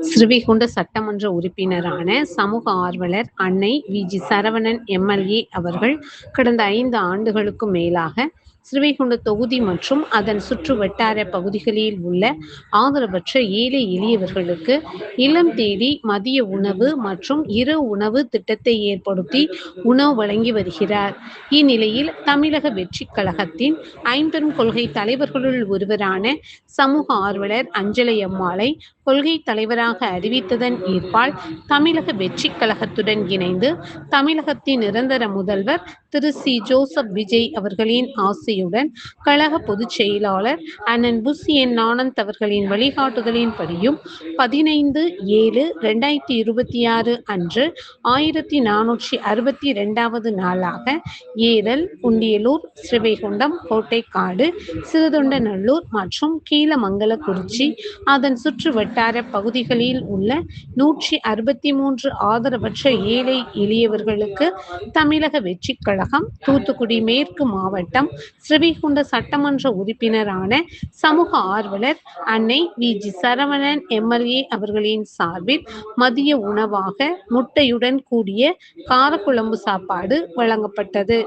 ஸ்ரீவைகுண்ட சட்டமன்ற உறுப்பினரான சமூக ஆர்வலர் அன்னை வி.ஜி. சரவணன் எம்.எல்.ஏ. அவர்கள் கடந்த 5 ஆண்டுகளுக்கும் மேலாக ஸ்ரீவைகுண்ட தொகுதி மற்றும் அதன் சுற்று வட்டார பகுதிகளில் உள்ள ஆதரவற்ற ஏழை எளியவர்களுக்கு இல்லம் தேடி மதிய உணவு மற்றும் இரவு உணவு திட்டத்தை ஏற்படுத்தி உணவு வழங்கி வருகிறார். இந்நிலையில் தமிழக வெற்றிக் கழகத்தின் ஐம்பெரும் கொள்கை தலைவர்களுள் ஒருவரான சமூக ஆர்வலர் அஞ்சலை அம்மாளை கொள்கை தலைவராக அறிவித்ததன் ஈர்ப்பால் தமிழக வெற்றிக் கழகத்துடன் இணைந்து தமிழகத்தின் நிரந்தர முதல்வர் திரு சி. ஜோசப் விஜய் அவர்களின் ஆசையுடன் கழக பொதுச் செயலாளர் அண்ணன் புசி என். ஆனந்த் அவர்களின் வழிகாட்டுதலின்படியும் 15/7/2026 அன்று 1462வது நாளாக ஏரல், உண்டியலூர், ஸ்ரீவைகுண்டம், கோட்டைக்காடு, சிறுதொண்டநல்லூர் மற்றும் கீழமங்கலக்குறிச்சி அதன் சுற்று வட்டார பகுதிகளில் உள்ள 163 ஆதரவற்ற ஏழை எளியவர்களுக்கு தமிழக வெற்றிக் கழகம் தூத்துக்குடி மேற்கு மாவட்டம் ஸ்ரீவைகுண்ட சட்டமன்ற உறுப்பினரான சமூக ஆர்வலர் அன்னை வி.ஜி. சரவணன் எம்.எல்.ஏ. அவர்களின் சார்பில் மதிய உணவாக முட்டையுடன் கூடிய காரக்குழம்பு சாப்பாடு வழங்கப்பட்டது.